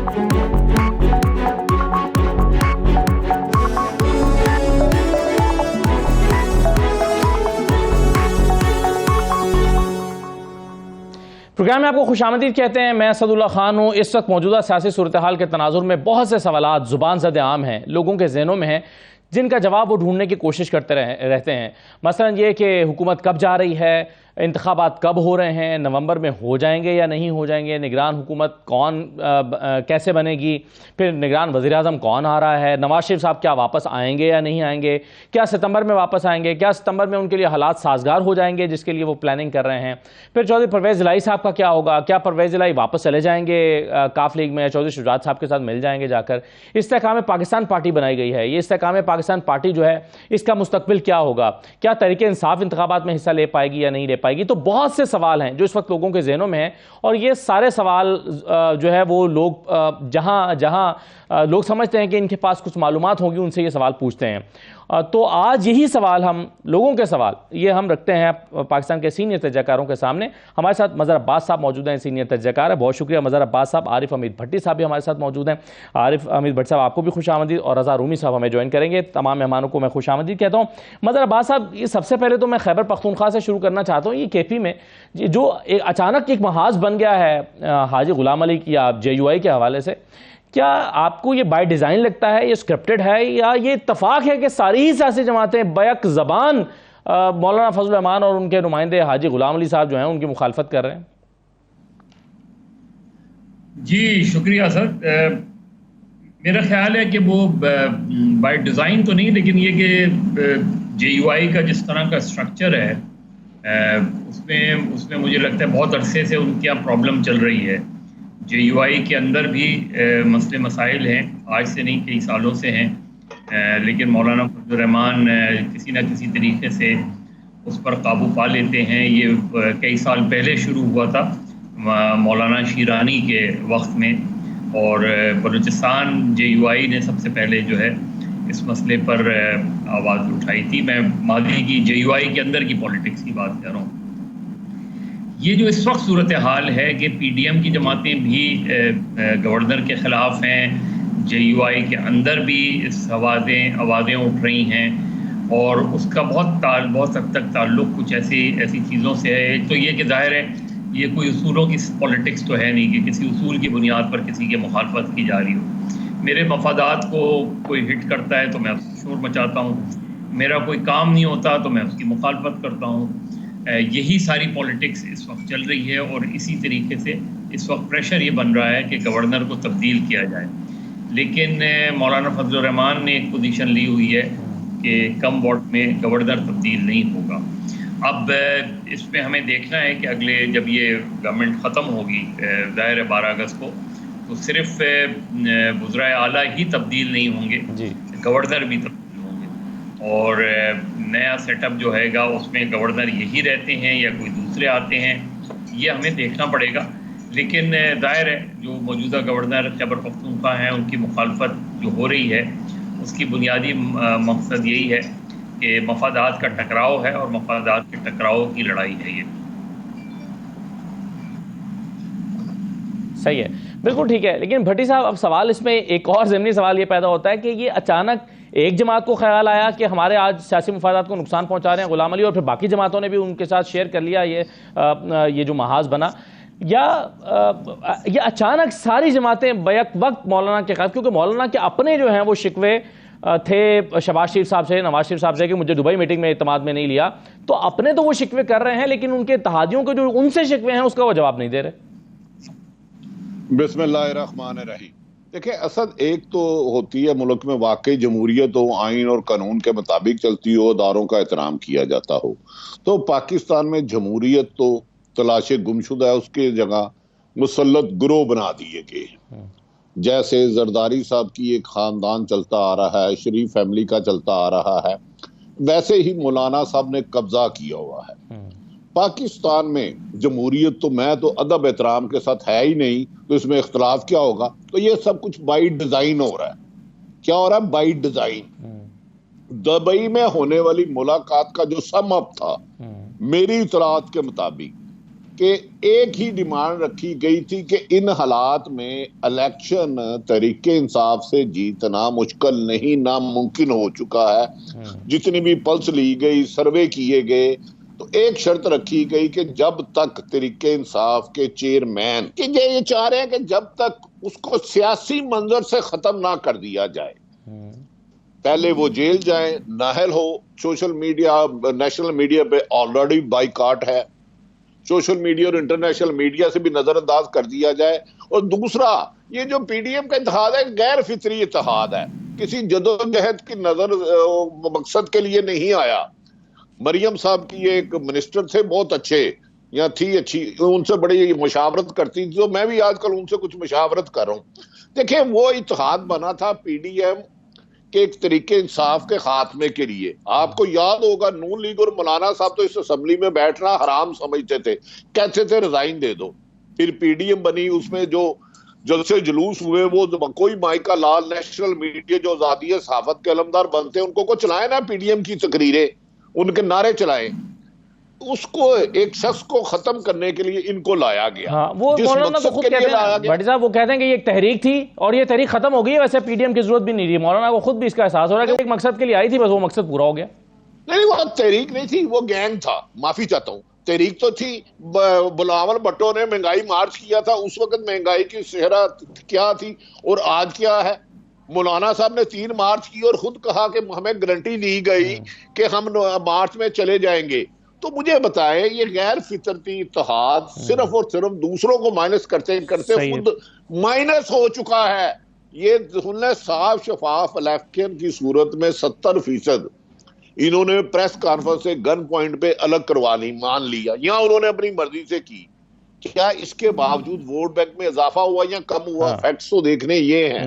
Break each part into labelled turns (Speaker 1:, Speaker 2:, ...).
Speaker 1: Programme में आपको खुशामदीद कहते हैं। मैं असदुल्ला खान हूँ। इस वक्त मौजूदा सियासी सूरत हाल के तनाजुर में बहुत से सवालात ज़ुबान ज़द आम हैं, लोगों के जहनों में हैं, जिनका जवाब वो ढूंढने की कोशिश करते रहते हैं। मसलन ये कि हुकूमत कब जा रही है, इंतखाबात कब हो रहे हैं, नवंबर में हो जाएंगे या नहीं हो जाएंगे, निगरान हुकूमत कौन कैसे बनेगी, फिर निगरान वज़ीर आज़म कौन आ रहा है, नवाज शरीफ साहब क्या वापस आएंगे या नहीं आएंगे, क्या सितंबर में वापस आएंगे, क्या सितंबर में उनके लिए हालात साजगार हो जाएंगे जिसके लिए वो प्लानिंग कर रहे हैं, फिर चौधरी परवेज़ इलाही साहब का क्या होगा, क्या परवेज़ इलाही वापस चले जाएंगे काफ लीग में, चौधरी शुजात साहब के साथ मिल जाएंगे जाकर। इस्तेहकाम पाकिस्तान पार्टी बनाई गई है, ये इस्तेहकाम पाकिस्तान पार्टी जो है इसका मुस्तकबिल क्या होगा, क्या तहरीक इंसाफ इंतखाबात में हिस्सा ले पाएगी या नहीं ले पाएगी। तो बहुत से सवाल हैं जो इस वक्त लोगों के जहनों में हैं, और ये सारे सवाल जो है वो लोग जहां जहां लोग समझते हैं कि इनके पास कुछ मालूमात होंगी, उनसे ये सवाल पूछते हैं। तो आज यही सवाल हम लोगों के सवाल ये हम रखते हैं पाकिस्तान के सीनियर तजज़ियाकारों के सामने। हमारे साथ मज़हर अब्बास साहब मौजूद हैं, सीनियर तजज़ियाकार है, बहुत शुक्रिया मज़हर अब्बास साहब। आरिफ हमीद भट्टी साहब भी हमारे साथ मौजूद हैं। आरिफ हमीद भट्टी साहब आपको भी खुशामदीद, और रज़ा रूमी साहब हमें ज्वाइन करेंगे। तमाम मेहमानों को मैं खुशामदीद कहता हूँ। मज़हर अब्बास साहब, ये सबसे पहले तो मैं खैबर पख्तूनख्वा से शुरू करना चाहता हूँ। ये केपी में जो अचानक एक महाज बन गया है हाजी गुलाम अली की या JUI के हवाले से, क्या आपको ये बाय डिज़ाइन लगता है, ये स्क्रिप्टेड है, या ये इत्तफाक है कि सारी ही सियासी जमातें बैक ज़बान मौलाना फजल रहमान और उनके नुमाइंदे हाजी गुलाम अली साहब जो हैं उनकी मुखालफत कर रहे हैं?
Speaker 2: जी शुक्रिया सर। मेरा ख्याल है कि वो बाय डिज़ाइन तो नहीं, लेकिन ये कि JUI का जिस तरह का स्ट्रक्चर है उसमें मुझे लगता है बहुत अरसे से उनके यहाँ प्रॉब्लम चल रही है। JUI के अंदर भी मसले मसाइल हैं, आज से नहीं कई सालों से हैं, लेकिन मौलाना फजल रहमान किसी न किसी तरीके से उस पर काबू पा लेते हैं। ये कई साल पहले शुरू हुआ था मौलाना शीरानी के वक्त में, और बलूचिस्तान JUI ने सबसे पहले जो है इस मसले पर आवाज़ उठाई थी। मैं मादी की JUI के अंदर की पॉलिटिक्स की बात कर रहा हूँ। ये जो इस वक्त सूरत हाल है कि PDM की जमातें भी गवर्नर के ख़िलाफ़ हैं, JUI के अंदर भी इस आवाज़ें उठ रही हैं, और उसका बहुत हद तक ताल्लुक़ कुछ ऐसी चीज़ों से है। एक तो ये कि ज़ाहिर है ये कोई उसूलों की पॉलिटिक्स तो है नहीं कि किसी उसूल की बुनियाद पर किसी की मुखालफत की जा रही हो। मेरे मफादात को कोई हिट करता है तो मैं उसको शोर मचाता हूँ, मेरा कोई काम नहीं होता तो मैं उसकी मुखालफत करता हूँ। यही सारी पॉलिटिक्स इस वक्त चल रही है, और इसी तरीके से इस वक्त प्रेशर ये बन रहा है कि गवर्नर को तब्दील किया जाए। लेकिन मौलाना फजल रहमान ने एक पोजीशन ली हुई है कि कम वोट में गवर्नर तब्दील नहीं होगा। अब इसमें हमें देखना है कि अगले जब ये गवर्नमेंट ख़त्म होगी ज़ाहिर है 12 अगस्त को, तो सिर्फ वज़राए आला ही तब्दील नहीं होंगे, गवर्नर भी तब्दील होंगे, और नया सेटअप जो हैगा उसमें गवर्नर यही रहते हैं या कोई दूसरे आते हैं, ये हमें देखना पड़ेगा। लेकिन ज़ाहिर है जो मौजूदा गवर्नर खैबर पख्तूनख्वा हैं उनकी मुखालफत जो हो रही है उसकी बुनियादी मकसद यही है कि मफादात का टकराव है, और मफादात के टकराव की लड़ाई है ये।
Speaker 1: सही है, बिल्कुल ठीक है। लेकिन भट्टी साहब, अब सवाल इसमें एक और ज़मीनी सवाल ये पैदा होता है कि ये अचानक एक जमात को ख्याल आया कि हमारे आज सियासी मफादात को नुकसान पहुंचा रहे हैं गुलाम अली, और फिर बाकी जमातों ने भी उनके साथ शेयर कर लिया ये जो महाज बना, या ये अचानक सारी जमातें बैक वक्त मौलाना के खिलाफ, क्योंकि मौलाना के अपने जो हैं वो शिकवे थे शहबाज शरीफ साहब से, नवाज शरीफ साहब से कि मुझे दुबई मीटिंग में इत्तेमाद में नहीं लिया, तो अपने तो वो शिकवे कर रहे हैं, लेकिन उनके इत्तेहादियों के जो उनसे शिकवे हैं उसका वो जवाब नहीं दे रहे।
Speaker 3: बिस्मिल्लाहिर्रहमानिर्रहीम। देखिए असद, एक तो होती है मुल्क में वाकई जमहूरियत हो, आइन और कानून के मुताबिक चलती हो, अदारों का एहतराम किया जाता हो। तो पाकिस्तान में जमहूरियत तो तलाशे गुमशुदा है, उसके जगह मुसल्लत गिरोह बना दिए गए। जैसे जरदारी साहब की एक खानदान चलता आ रहा है, शरीफ फैमिली का चलता आ रहा है, वैसे ही मौलाना साहब ने कब्जा किया हुआ है। पाकिस्तान में जमहूरियत तो मैं तो अदब एहतराम के साथ है ही नहीं, तो इसमें इख्तलाफ क्या होगा। तो ये सब कुछ बाई डिजाइन हो रहा है। क्या हो रहा है? By design. दुबई में होने वाली मुलाकात का जो सम अप था, मेरी इतलात के मुताबिक कि एक ही डिमांड रखी गई थी कि इन हालात में इलेक्शन तरीके इंसाफ से जीतना मुश्किल नहीं, नामुमकिन हो चुका है। जितनी भी पल्स ली गई, सर्वे किए गए, तो एक शर्त रखी गई कि जब तक तरीके इंसाफ के चेयरमैन कि ये चाह रहे हैं कि जब तक उसको सियासी मंजर से खत्म ना कर दिया जाए, पहले वो जेल जाए, नाहल हो। सोशल मीडिया, नेशनल मीडिया पे ऑलरेडी बाइकआउट है, सोशल मीडिया और इंटरनेशनल मीडिया से भी नजरअंदाज कर दिया जाए। और दूसरा, ये जो पीडीएम का इत्तेहाद है, गैर फितरी इत्तेहाद है, किसी जदोजहद की नजर मकसद के लिए नहीं आया। मरियम साहब की एक मिनिस्टर थे, बहुत अच्छे, या थी अच्छी, उनसे बड़ी मुशावरत करती थी, तो मैं भी आजकल उनसे कुछ मुशावरत कर रहा हूं। देखिए, वो इत्तेहाद बना था पीडीएम के एक तरीके इंसाफ के खात्मे के लिए। आपको याद होगा, नून लीग और मौलाना साहब तो इस असेंबली में बैठना हराम समझते थे, कहते थे रिजाइन दे दो। फिर पीडीएम बनी, उसमें जो जलसे जुलूस हुए, वो कोई माइका लाल, नेशनल मीडिया जो आजादी है सहाफत के अलमदार बनते हैं, उनको को चलाए ना पीडीएम की तकरीरें, उनके नारे चलाए। उसको एक शख्स को खत्म करने के लिए इनको लाया गया।
Speaker 1: हाँ, वो मौलाना तो खुद कहते हैं, भट्टी साहब वो कहते हैं कि ये एक तहरीक थी और ये तहरीक खत्म हो गई है, वैसे पीडीएम की जरूरत भी नहीं रही। मौलाना को खुद भी इसका एहसास हो रहा है कि एक मकसद के लिए आई थी, बस वो मकसद पूरा हो गया।
Speaker 3: नहीं, वो तहरीक नहीं थी, वो गैंग था। माफी चाहता हूँ, तहरीक तो थी। बिलावल भुट्टो ने महंगाई मार्च किया था, उस वक्त महंगाई की सेहरा क्या थी और आज क्या है। मौलाना साहब ने 3 मार्च की और खुद कहा कि हमें गारंटी दी गई कि हम मार्च में चले जाएंगे। तो मुझे बताएं, ये गैर फितरती इत्तेहाद सिर्फ और सिर्फ दूसरों को माइनस करते करते खुद माइनस हो चुका है। ये सुनने, साफ शफाफ इलेक्शन की सूरत में 70% इन्होंने प्रेस कॉन्फ्रेंस से गन पॉइंट पे अलग करवा ली, मान लिया, या उन्होंने अपनी मर्जी से की। क्या इसके बावजूद वोट बैंक में इजाफा हुआ या कम हुआ? फैक्ट्स तो देखने ये हैं,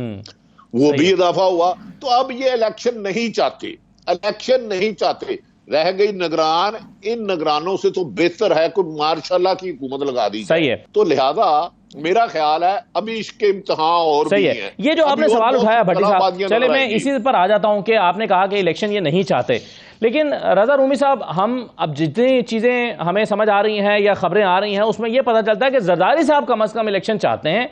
Speaker 3: वो भी इजाफा हुआ। तो अब ये इलेक्शन नहीं चाहते, इलेक्शन नहीं चाहते। रह गई निगरान, इन निगरानों से तो बेहतर है कोई मार्शाल्लाह की हुकूमत लगा दी।
Speaker 1: सही है।
Speaker 3: तो लिहाजा मेरा ख्याल है अभी इसके इम्तिहान और
Speaker 1: सही
Speaker 3: भी
Speaker 1: है।
Speaker 3: हैं।
Speaker 1: ये जो आपने सवाल उठाया भट्टी साहब, चले मैं इसी पर आ जाता हूं कि आपने कहा कि इलेक्शन ये नहीं चाहते, लेकिन रजा रूमी साहब, हम अब जितनी चीजें हमें समझ आ रही हैं या खबरें आ रही हैं, उसमें यह पता चलता है कि जरदारी साहब कम अज कम इलेक्शन चाहते हैं,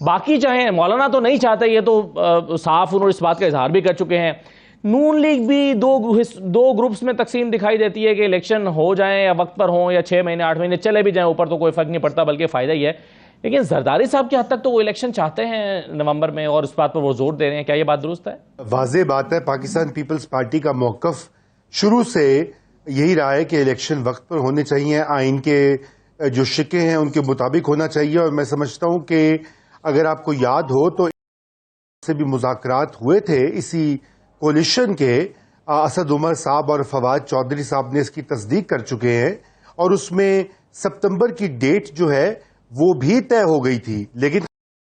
Speaker 1: बाकी चाहे मौलाना तो नहीं चाहते, ये तो साफ उन्होंने इस बात का इजहार भी कर चुके हैं। नून लीग भी दो ग्रुप्स में तकसीम दिखाई देती है कि इलेक्शन हो जाए या वक्त पर हो, या 6 महीने 8 महीने चले भी जाएं ऊपर तो कोई फर्क नहीं पड़ता, बल्कि फायदा ही है। लेकिन जरदारी साहब की हद तक तो वो इलेक्शन चाहते हैं नवंबर में, और इस बात पर वो जोर दे रहे हैं। क्या ये बात दुरुस्त है?
Speaker 4: वाज़ेह बात है, पाकिस्तान पीपल्स पार्टी का मौकफ शुरू से यही रहा है कि इलेक्शन वक्त पर होने चाहिए, आइन के जो शिके हैं उनके मुताबिक होना चाहिए। और मैं समझता हूं कि अगर आपको याद हो तो से भी मुज़ाकरात हुए थे इसी कोलिशन के, असद उमर साहब और फवाद चौधरी साहब ने इसकी तस्दीक कर चुके हैं, और उसमें सितंबर की डेट जो है वो भी तय हो गई थी, लेकिन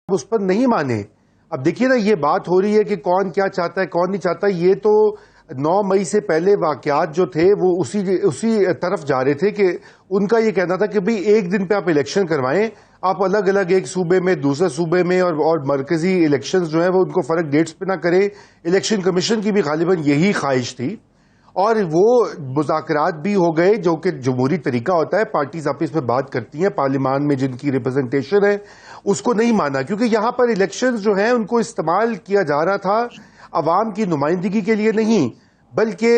Speaker 4: उस पर नहीं माने। अब देखिए ना, ये बात हो रही है कि कौन क्या चाहता है कौन नहीं चाहता। ये तो 9 मई से पहले वाकयात जो थे वो उसी तरफ जा रहे थे कि उनका ये कहना था कि भाई एक दिन पे आप इलेक्शन करवाएं, आप अलग अलग एक सूबे में दूसरे सूबे में और मरकजी इलेक्शंस जो है वो उनको फर्क डेट्स पे ना करें। इलेक्शन कमीशन की भी गालिबन यही ख्वाहिश थी, और वो मुज़ाकरात भी हो गए, जो कि जमहूरी तरीका होता है, पार्टीज आपस में बात करती हैं, पार्लियामान में जिनकी रिप्रेजेंटेशन है उसको नहीं माना, क्योंकि यहां पर इलेक्शंस जो हैं उनको इस्तेमाल किया जा रहा था अवाम की नुमाइंदगी के लिए नहीं, बल्कि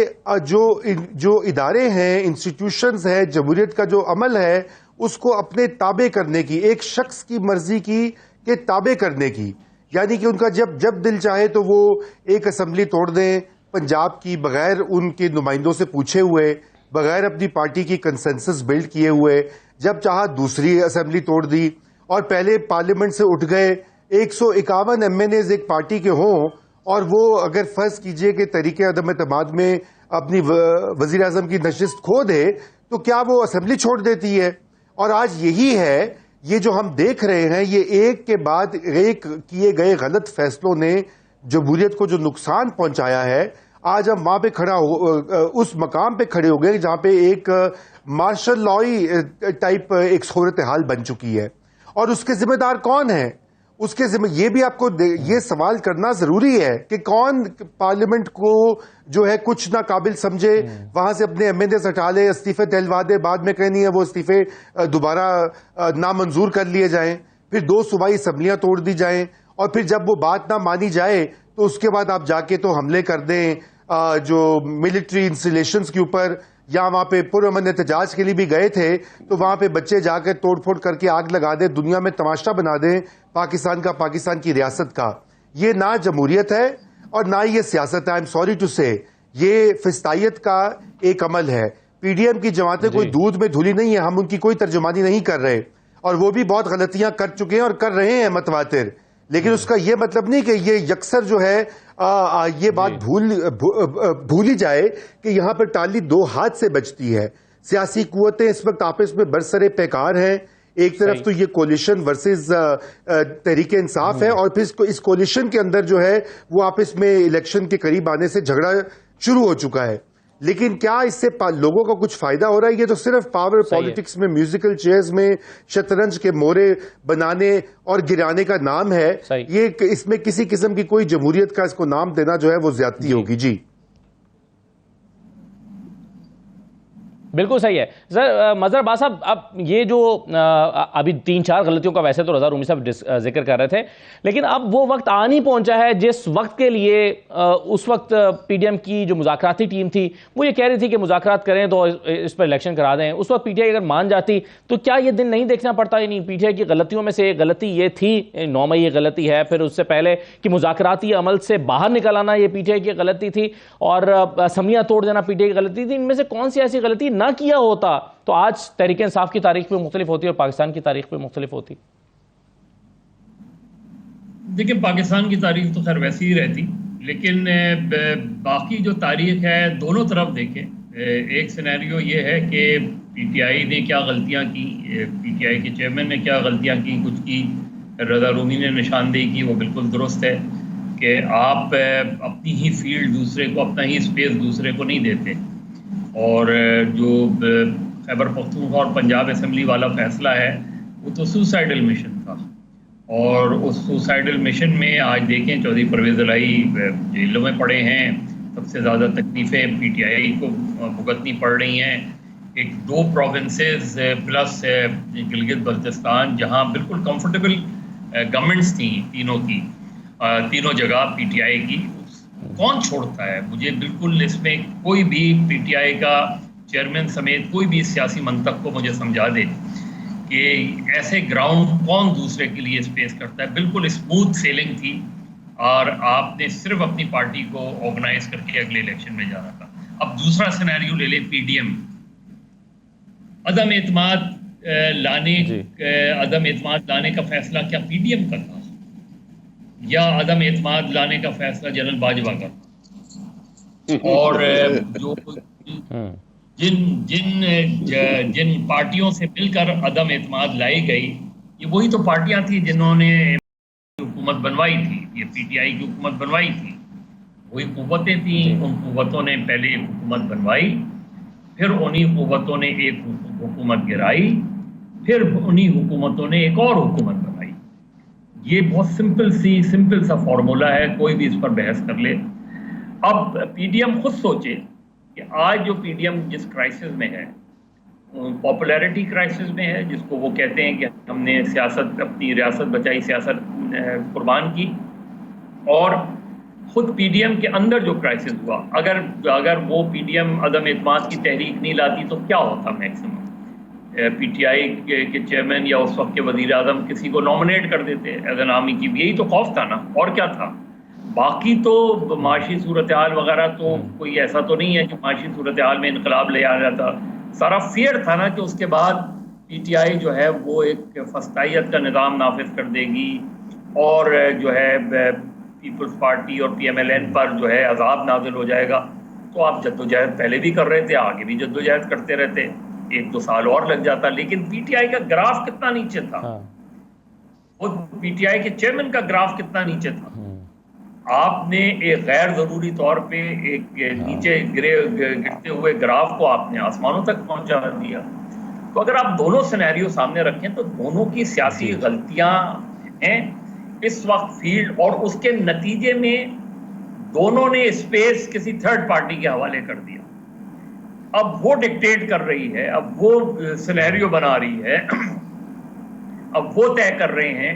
Speaker 4: जो इदारे हैं, इंस्टीट्यूशंस हैं, जमहूरियत का जो अमल है उसको अपने ताबे करने की, एक शख्स की मर्जी की के ताबे करने की। यानी कि उनका जब दिल चाहे तो वो एक असेंबली तोड़ दें पंजाब की, बगैर उनके नुमाइंदों से पूछे हुए, बगैर अपनी पार्टी की कंसेंसस बिल्ड किए हुए, जब चाहा दूसरी असेंबली तोड़ दी, और पहले पार्लियामेंट से उठ गए 151 एमएनएज एक पार्टी के हों, और वो अगर फर्ज कीजिए कि तरीके अदम एतमाद में अपनी वजीर आजम की नशिस्त खो दे, तो क्या वो असेंबली छोड़ देती है? और आज यही है, ये जो हम देख रहे हैं, ये एक के बाद एक किए गए गलत फैसलों ने जमहूरियत को जो नुकसान पहुंचाया है, आज हम वहां पे उस मकाम पे खड़े हो गए जहां पे एक मार्शल लॉ टाइप एक सूरत हाल बन चुकी है। और उसके जिम्मेदार कौन है? उसके जिम्मे ये भी आपको ये सवाल करना जरूरी है कि कौन पार्लियामेंट को जो है कुछ ना काबिल समझे, वहां से अपने एमएनए हटा ले, इस्तीफे दिलवा दे, बाद में कहीं नहीं है वो इस्तीफे दोबारा नामंजूर कर लिए जाएं, फिर 2 सूबाई असम्बलियां तोड़ दी जाएं, और फिर जब वो बात ना मानी जाए तो उसके बाद आप जाके तो हमले कर दें जो मिलिट्री इंस्टॉलेशंस के ऊपर, या वहां पे पुरअमन एहतजाज के लिए भी गए थे तो वहां पे बच्चे जाकर तोड़फोड़ करके आग लगा दे, दुनिया में तमाशा बना दें पाकिस्तान का, पाकिस्तान की रियासत का। ये ना जमहूरियत है और ना ये सियासत है। आई एम सॉरी टू से, ये फिस्तायत का एक अमल है। पीडीएम की जमातें कोई दूध में धुली नहीं है, हम उनकी कोई तर्जुमानी नहीं कर रहे, और वो भी बहुत गलतियां कर चुके हैं और कर रहे हैं मतवातिर, लेकिन उसका ये मतलब नहीं कि ये यकसर जो है ये बात भूली जाए कि यहां पर टाली 2 हाथ से बचती है। सियासी कुव्वतें इस वक्त आपस में बरसरे पैकार हैं। एक तरफ तो ये कोलिशन वर्सेस तहरीक इंसाफ है, और फिर इस कोलिशन के अंदर जो है वो आपस में इलेक्शन के करीब आने से झगड़ा शुरू हो चुका है। लेकिन क्या इससे लोगों का कुछ फायदा हो रहा है? ये तो सिर्फ पावर पॉलिटिक्स में, म्यूजिकल चेयर्स में शतरंज के मोरे बनाने और गिराने का नाम है। ये इसमें किसी किस्म की कोई जमहूरियत का इसको नाम देना जो है वो ज्यादती होगी। जी
Speaker 1: बिल्कुल सही है सर। मजहर अब्बास साहब, अब ये जो अभी 3-4 गलतियों का वैसे तो रज़ा रूमी साहब जिक्र कर रहे थे, लेकिन अब वो वक्त आ नहीं पहुंचा है जिस वक्त के लिए उस वक्त पीडीएम की जो मुज़ाकराती टीम थी वो ये कह रही थी कि मुज़ाकरात करें तो इस पर इलेक्शन करा दें। उस वक्त पीटीआई अगर मान जाती तो क्या ये दिन नहीं देखना पड़ता? यानी पीटीआई की गलतियों में से गलती ये थी, 9 मई ये गलती है, फिर उससे पहले कि मुज़ाकराती अमल से बाहर निकल आना ये पीटीआई की गलती थी, और असम्बलियां तोड़ देना पीटीआई की गलती थी। इनमें से कौन सी ऐसी गलती ना किया होता तो आज तहरीक इंसाफ की तारीख पे मुख्तलिफ होती और पाकिस्तान की तारीख पे मुख्तलिफ होती?
Speaker 2: देखिए, पाकिस्तान की तारीख तो खैर वैसी ही रहती, लेकिन बाकी जो तारीख है दोनों तरफ देखें। एक सिनेरियो ये है कि पीटीआई ने क्या गलतियां की, पीटीआई के चेयरमैन ने क्या गलतियां की, कुछ की रज़ा रूमी ने निशानदेही की, वो बिल्कुल दुरुस्त है कि आप अपनी ही फील्ड दूसरे को, अपना ही स्पेस दूसरे को नहीं देते। और जो खैबर पख्तूनख्वा और पंजाब असम्बली वाला फैसला है वो तो सुसाइडल मिशन था, और उस सुसाइडल मिशन में आज देखें चौधरी परवेज़ इलाही जेलों में पड़े हैं, सबसे ज़्यादा तकलीफ़ें पीटीआई को भुगतनी पड़ रही हैं। 2 प्रोविंसेस प्लस गिलगित बल्तिस्तान जहाँ बिल्कुल कंफर्टेबल गवर्नमेंट्स थी तीनों की, तीनों जगह पीटीआई की, कौन छोड़ता है? मुझे बिल्कुल इसमें कोई भी पीटीआई का चेयरमैन समेत कोई भी सियासी मंतक को मुझे समझा दे कि ऐसे ग्राउंड कौन दूसरे के लिए स्पेस करता है। बिल्कुल स्मूथ सेलिंग थी, और आपने सिर्फ अपनी पार्टी को ऑर्गेनाइज करके अगले इलेक्शन में जाना था। अब दूसरा सिनेरियो ले लें, पीडीएम अदम एतमाद लाने का फैसला क्या पीडीएम का था, या अदम एतमाद लाने का फैसला जनरल बाजवा का? और जो जिन पार्टियों से मिलकर अदम एतमाद लाई गई, ये वही तो पार्टियां थी जिन्होंने हुकूमत बनवाई थी, ये पीटीआई की हुकूमत बनवाई थी, वही कुव्वतें थी। उन कुव्वतों ने पहले एक हुकूमत बनवाई, फिर उन्हीं कुव्वतों ने एक हुकूमत गिराई, फिर उन्हीं हुकूमतों ने एक और हुकूमत बनाई। ये बहुत सिंपल सा फॉर्मूला है, कोई भी इस पर बहस कर ले। अब पीडीएम खुद सोचे कि आज जो पीडीएम जिस क्राइसिस में है, पॉपुलैरिटी क्राइसिस में है, जिसको वो कहते हैं कि हमने सियासत, अपनी रियासत बचाई, सियासत कुर्बान की, और खुद पीडीएम के अंदर जो क्राइसिस हुआ, अगर वो पीडीएम अदम एतमाद की तहरीक नहीं लाती तो क्या होता? मैक्सिमम पीटीआई के चेयरमैन या उस वक्त के वजीर आजम किसी को नॉमिनेट कर देते एज एन आर्मी चीफ। यही तो खौफ था ना, और क्या था? बाकी तो माशी सूरत हाल वगैरह तो कोई ऐसा तो नहीं है कि माशी सूरत हाल में इनकलाब ले आ जाता। सारा फियर था ना कि उसके बाद पीटीआई जो है वो एक फस्तायत का निज़ाम नाफिज कर देगी, और जो है पीपल्स पार्टी और पीएमएलएन पर जो है अजाब नाजिल हो जाएगा। तो आप जद्दोजहद पहले भी कर रहे थे, आगे भी जद्दोजहद करते रहते, 1-2 साल और लग जाता। लेकिन पीटीआई का ग्राफ कितना नीचे था, वो पीटीआई के चेयरमैन का ग्राफ कितना नीचे था। आपने एक गैर जरूरी तौर पे एक नीचे गिरते हुए ग्राफ को आपने आसमानों तक पहुंचा दिया। तो अगर आप दोनों सिनेरियो सामने रखें तो दोनों की सियासी गलतियां हैं। इस वक्त फील्ड, और उसके नतीजे में दोनों ने स्पेस किसी थर्ड पार्टी के हवाले कर दिया। अब वो डिक्टेट कर रही है, अब वो सिनेरियो बना रही है, अब वो तय कर रहे हैं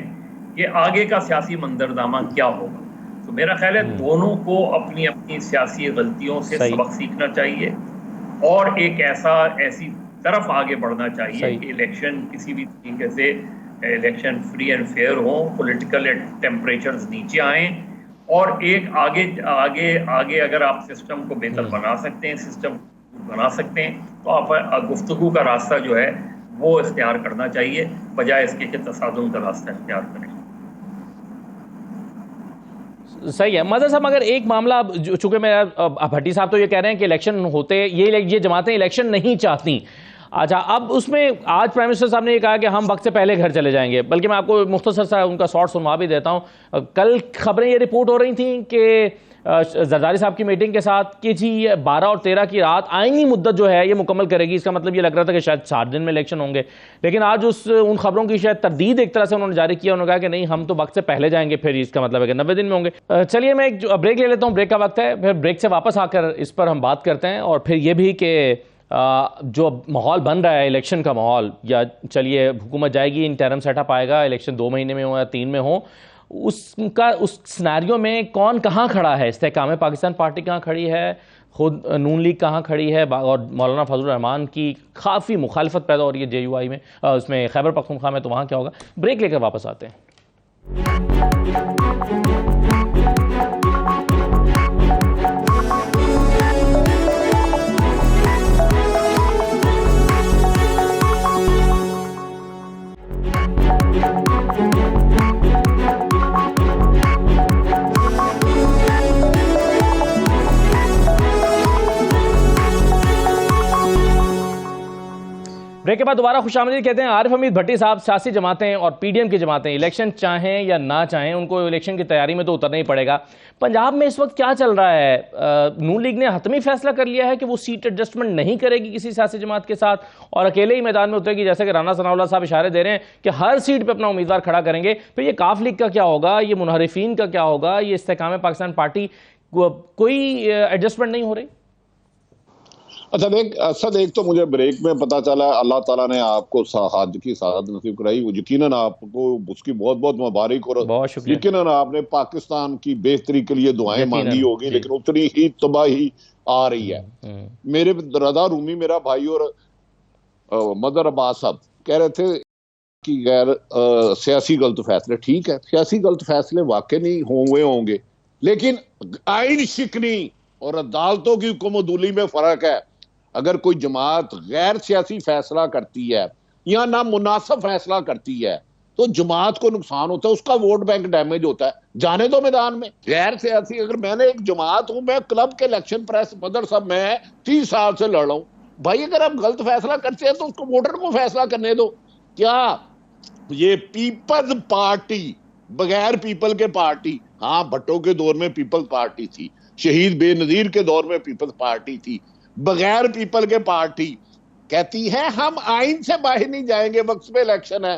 Speaker 2: कि आगे का सियासी मंजरनामा क्या होगा। तो मेरा ख्याल है दोनों को अपनी अपनी सियासी गलतियों से सबक सीखना चाहिए और एक ऐसी तरफ आगे बढ़ना चाहिए कि इलेक्शन किसी भी तरीके से इलेक्शन फ्री एंड फेयर हो, पॉलिटिकल टेम्परेचर्स नीचे आए, और एक आगे अगर आप सिस्टम को बेहतर बना सकते हैं, सिस्टम बना सकते हैं, तो आप गुफ्तगू का रास्ता जो है वो इख्तियार करना चाहिए, बजाय इसके कि तसादुम का रास्ता इख्तियार करें।
Speaker 1: सही है मदर साहब, मगर एक मामला, चूंकि मैं भट्टी साहब तो ये कह रहे हैं कि इलेक्शन होते, ये जमातें इलेक्शन नहीं चाहती। अच्छा, अब उसमें आज प्राइम मिनिस्टर साहब ने ये कहा कि हम वक्त से पहले घर चले जाएंगे, बल्कि मैं आपको मुख्तसर सा उनका शॉर्ट सुनवा भी देता हूं। कल खबरें ये रिपोर्ट हो रही थी कि जरदारी साहब की मीटिंग के साथ कि जी 12 और 13 की रात आईनी मुद्दत जो है ये मुकम्मल करेगी। इसका मतलब ये लग रहा था कि शायद 4 दिन में इलेक्शन होंगे, लेकिन आज उन खबरों की शायद तरदीद एक तरह से उन्होंने जारी किया। उन्होंने कहा कि नहीं, हम तो वक्त से पहले जाएंगे, फिर इसका मतलब है कि 90 दिन में होंगे। चलिए मैं एक ब्रेक ले लेता हूँ, ब्रेक का वक्त है, फिर ब्रेक से वापस आकर इस पर हम बात करते हैं। और फिर ये भी कि जो माहौल बन रहा है इलेक्शन का माहौल, या चलिए हुकूमत जाएगी, इंटरम सेटअप आएगा, इलेक्शन 2 महीने में हो या 3 में हो, उसका उस सिनेरियो में कौन कहाँ खड़ा है। इस्तेहकाम पाकिस्तान पार्टी कहाँ खड़ी है, खुद नून लीग कहाँ खड़ी है, और मौलाना फजलुर रहमान की काफ़ी मुखालफत पैदा हो रही है JUI में, उसमें खैबर पख्तूनख्वा में, तो वहाँ क्या होगा। ब्रेक लेकर वापस आते हैं। ब्रेक के बाद दोबारा खुशामदीद कहते हैं। आरिफ हमीद भट्टी साहब, सियासी जमातें और PDM की जमातें इलेक्शन चाहें या ना चाहें, उनको इलेक्शन की तैयारी में तो उतरना ही पड़ेगा। पंजाब में इस वक्त क्या चल रहा है? नून लीग ने हतमी फैसला कर लिया है कि वो सीट एडजस्टमेंट नहीं करेगी किसी सियासी जमात के साथ और अकेले ही मैदान में उतरेगी, जैसे कि राना सनाउल्लाह साहब इशारे दे रहे हैं कि हर सीट पर अपना उम्मीदवार खड़ा करेंगे। फिर ये काफ लीग का क्या होगा, ये मुनहरिफीन का क्या होगा, ये इस्तेहकाम पाकिस्तान पार्टी, कोई एडजस्टमेंट नहीं हो रही।
Speaker 3: अच्छा देख असद, एक तो मुझे ब्रेक में पता चला अल्लाह ताला ने आपको हाज की सादत नसीब कराई, यकीनन आपको उसकी बहुत बहुत मुबारक, और यकीनन आपने पाकिस्तान की बेहतरी के लिए दुआएं मांगी होगी, लेकिन उतनी ही तबाही आ रही है। मेरे रजा रूमी मेरा भाई और मदर अब्बास साहब कह रहे थे कि गैर सियासी गलत फैसले, ठीक है सियासी गलत फैसले वाकई नहीं हुए होंगे, लेकिन आइन शिकनी और अदालतों की हुक्मदुली में फर्क है। अगर कोई जमात गैर सियासी फैसला करती है या ना मुनासिब फैसला करती है तो जमात को नुकसान होता है, उसका वोट बैंक डैमेज होता है। जाने दो मैदान में गैर सियासी, अगर मैंने एक जमात हूं, मैं क्लब के इलेक्शन प्रेस मदर साहब मैं 30 साल से लड़ रहा हूं भाई, अगर आप गलत फैसला करते हैं तो उसको वोटर को फैसला करने दो। क्या ये पीपल्स पार्टी बगैर पीपल के पार्टी, हाँ भट्टो के दौर में पीपल्स पार्टी थी, शहीद बेनजीर के दौर में पीपल्स पार्टी थी, बगैर पीपल के पार्टी कहती है हम आइन से बाहर नहीं जाएंगे, वक्त पे इलेक्शन है।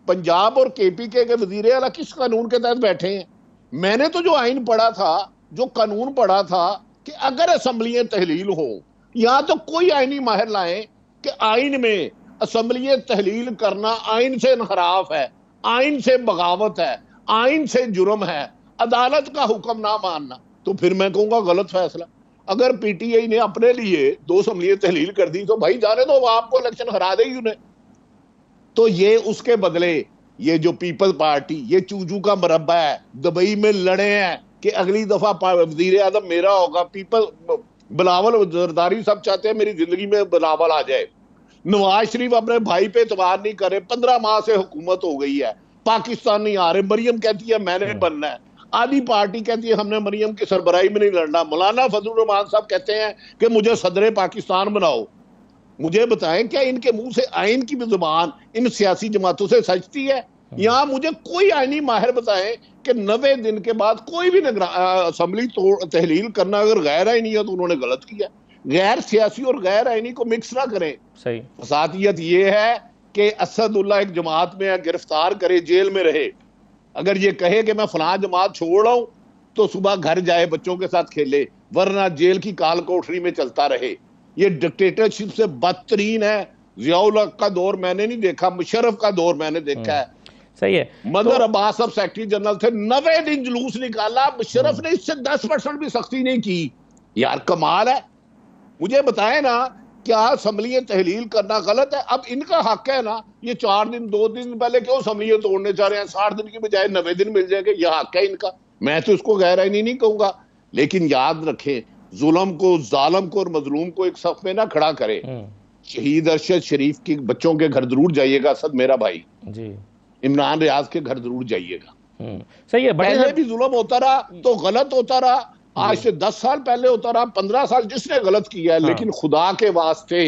Speaker 3: पंजाब और KPK के वजीर आला किस कानून के तहत बैठे हैं? मैंने तो जो आइन पढ़ा था, जो कानून पढ़ा था कि अगर असम्बलियां तहलील हो, या तो कोई आइनी माहिर लाए कि आइन में असम्बलियां तहलील करना आइन से इनहराफ है, आइन से बगावत है, आइन से जुर्म है, अदालत का हुक्म ना मानना, तो फिर मैं कहूंगा गलत फैसला। अगर PTI ने अपने लिए 2 असम्बलियां तहलील कर दी तो भाई जाने दो, आपको इलेक्शन हरा देगी उन्हें। तो ये उसके बदले ये जो पीपल पार्टी, ये चूजू का मरब्बा है, दुबई में लड़े हैं कि अगली दफा वजीर आजम मेरा होगा। पीपल बिलावल जरदारी सब चाहते हैं मेरी जिंदगी में बिलावल आ जाए। नवाज शरीफ अपने भाई पे एतबार नहीं करे, 15 माह से हुकूमत हो गई है, पाकिस्तान नहीं आ रहे। मरियम कहती है मैंने बनना है, आधी पार्टी कहती है हमने मरियम की सरबराही में नहीं लड़ना। मौलाना फजलुर रहमान साहब कहते हैं कि मुझे सदर पाकिस्तान बनाओ। मुझे बताएं क्या इनके मुंह से आइन की भी जुबान इन सियासी जमातों से सजती है? यहाँ मुझे कोई आइनी माहिर बताएं कि 90 दिन के बाद कोई भी असम्बली तहलील करना अगर गैर आइनी है तो उन्होंने गलत किया। गैर सियासी और गैर आइनी को मिक्स ना करें।
Speaker 1: सही
Speaker 3: फसादियत ये है कि असदुल्ला एक जमात में गिरफ्तार करे, जेल में रहे, अगर ये कहे कि मैं फलां जमात छोड़ रहा हूं तो सुबह घर जाए बच्चों के साथ खेले, वरना जेल की काल कोठरी में चलता रहे। ये डिक्टेटरशिप से बदतरीन है। जियाउल हक का दौर मैंने नहीं देखा, मुशर्रफ का दौर मैंने देखा है।
Speaker 1: सही है।
Speaker 3: मदर अब्बास अब सेक्रेटरी जनरल थे, 90 दिन जुलूस निकाला, मुशर्रफ ने इससे 10% भी सख्ती नहीं की। यार कमाल है। मुझे बताएं ना, क्या असम्बलियां तहलील करना गलत है? अब इनका हक है ना, ये 4 दिन 2 दिन पहले क्यों असम्बलियां तोड़ने चाह रहे हैं? 60 दिन की बजाय 90 दिन मिल जाएंगे, यह हक है इनका। मैं तो इसको गैर आईनी नहीं कहूंगा, लेकिन याद रखें, जुल्म को, जालिम को और मजलूम को एक सफ में ना खड़ा करे। शहीद अरशद शरीफ के बच्चों के घर जरूर जाइएगा, असद मेरा भाई
Speaker 1: जी।
Speaker 3: इमरान रियाज के घर जरूर जाइएगा।
Speaker 1: सही है।
Speaker 3: पहले भी जुल्म होता रहा तो गलत होता रहा, आज से 10 साल पहले होता रहा, 15 साल, जिसने गलत किया है। लेकिन खुदा के वास्ते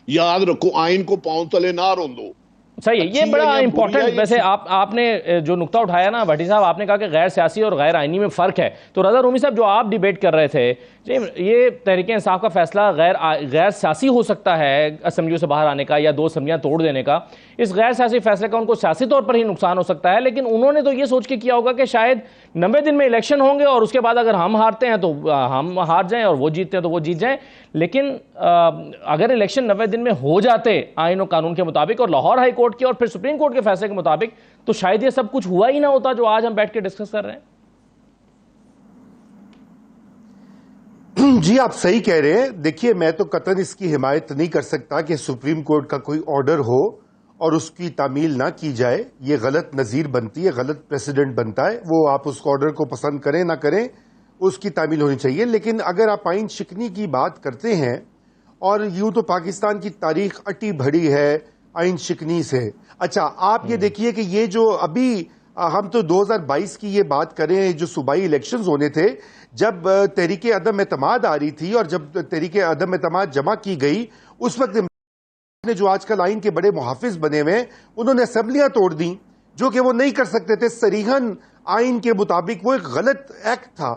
Speaker 3: याद रखो, आइन को पांव तले ना रोंदो।
Speaker 1: सही है। ये बड़ा इंपॉर्टेंट, वैसे आपने जो नुक्ता उठाया ना भट्टी साहब, आपने कहा कि गैर सियासी और गैर आईनी में फ़र्क है। तो रज़ा रूमी साहब, जो आप डिबेट कर रहे थे, ये तहरीक इंसाफ का फैसला गैर सियासी हो सकता है, असम्बलियों से बाहर आने का या 2 असम्बलियां तोड़ देने का। इस गैर सियासी फैसले का उनको सियासी तौर पर ही नुकसान हो सकता है, लेकिन उन्होंने तो ये सोच के किया होगा कि शायद 90 दिन में इलेक्शन होंगे और उसके बाद अगर हम हारते हैं तो हम हार जाएं और वो जीतते हैं तो वो जीत जाएं। लेकिन अगर इलेक्शन 90 दिन में हो जाते आइन और कानून के मुताबिक, और लाहौर हाई कोर्ट के और फिर सुप्रीम कोर्ट के फैसले के मुताबिक, तो शायद ये सब कुछ हुआ ही ना होता जो आज हम बैठ के डिस्कस कर रहे हैं।
Speaker 4: जी, आप सही कह रहे हैं। देखिए, मैं तो कतई इसकी हिमायत नहीं कर सकता कि सुप्रीम कोर्ट का कोई ऑर्डर हो और उसकी तामील ना की जाए। ये गलत नज़ीर बनती है, गलत प्रेसिडेंट बनता है। वो आप उस ऑर्डर को पसंद करें ना करें, उसकी तामील होनी चाहिए। लेकिन अगर आप आइन शिकनी की बात करते हैं, और यूं तो पाकिस्तान की तारीख अटी भरी है आइन शिकनी से। अच्छा, आप ये देखिए कि ये जो अभी हम तो 2022 की ये बात करें, जो सूबाई इलेक्शंस होने थे, जब तहरीक अदम एतमाद आ रही थी और जब तहरीक अदम एतमाद जमा की गई, उस वक्त ने जो आजकल आइन के बड़े मुहाफिज बने हुए हैं, उन्होंने असम्बलियां तोड़ दी, जो कि वो नहीं कर सकते थे। सरीहन आइन के मुताबिक वो एक गलत एक्ट था।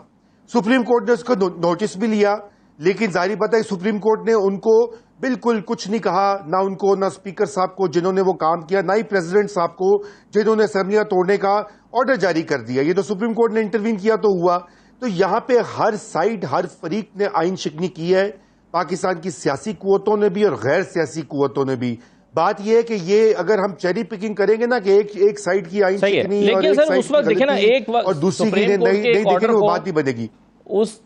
Speaker 4: सुप्रीम कोर्ट ने उसको नोटिस भी लिया, लेकिन जाहिर बात है सुप्रीम कोर्ट ने उनको बिल्कुल कुछ नहीं कहा, ना उनको, ना स्पीकर साहब को जिन्होंने वो काम किया, ना ही प्रेसिडेंट साहब को जिन्होंने असम्बलियां तोड़ने का ऑर्डर जारी कर दिया। ये तो सुप्रीम कोर्ट ने इंटरवीन किया तो हुआ। तो यहां पे हर साइड, हर फरीक ने आइन शिकनी की है, पाकिस्तान की सियासी कुव्वतों ने भी और गैर सियासी कुव्वतों ने भी। बात यह है कि ये अगर हम चेरी पिकिंग करेंगे ना कि एक साइड की आइन शिकनी और एक साइड
Speaker 1: उस वक्त देखे ना, एक वक्त
Speaker 4: और दूसरी की नहीं देखेंगे, वो बात नहीं बनेगी।
Speaker 1: उस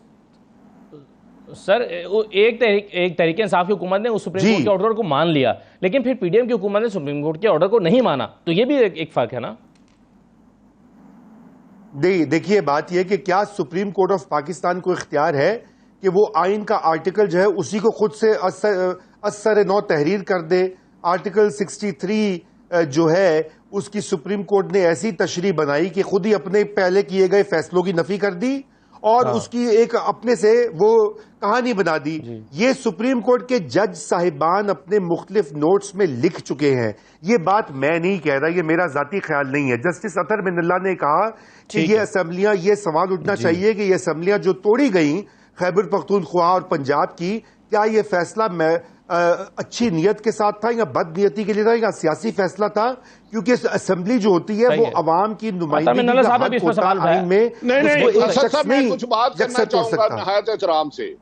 Speaker 1: सर एक तहरीके इंसाफ की हुकूमत ने उस सुप्रीम कोर्ट के ऑर्डर को मान लिया, लेकिन फिर पीडीएम की हुकूमत ने सुप्रीम कोर्ट के ऑर्डर को नहीं माना। तो ये भी एक फर्क है ना।
Speaker 4: देखिए, बात यह कि क्या सुप्रीम कोर्ट ऑफ पाकिस्तान को इख्तियार है कि वो आइन का आर्टिकल जो है उसी को खुद से असर नौ तहरीर कर दे। आर्टिकल 63 जो है उसकी सुप्रीम कोर्ट ने ऐसी तशरीह बनाई कि खुद ही अपने पहले किए गए फैसलों की नफी कर दी और उसकी एक अपने से वो कहानी बना दी। ये सुप्रीम कोर्ट के जज साहिबान अपने मुख्तलिफ नोट्स में लिख चुके हैं। ये बात मैं नहीं कह रहा, ये मेरा जाती ख्याल नहीं है। जस्टिस अतर मिनल्ला ने कहा कि ये असम्बलियां, ये सवाल उठना चाहिए कि ये असम्बलियां जो तोड़ी गई खैबर पख्तूनख्वा और पंजाब की, क्या ये फैसला अच्छी नीयत के साथ था या बद नियती के लिए था या सियासी फैसला था? क्योंकि असेंबली जो होती है वो अवाम की नुमाइंदगी का हक होता है आइन में।
Speaker 3: नहीं, मैं कुछ बात करना चाहूंगा नहायत एहतराम से।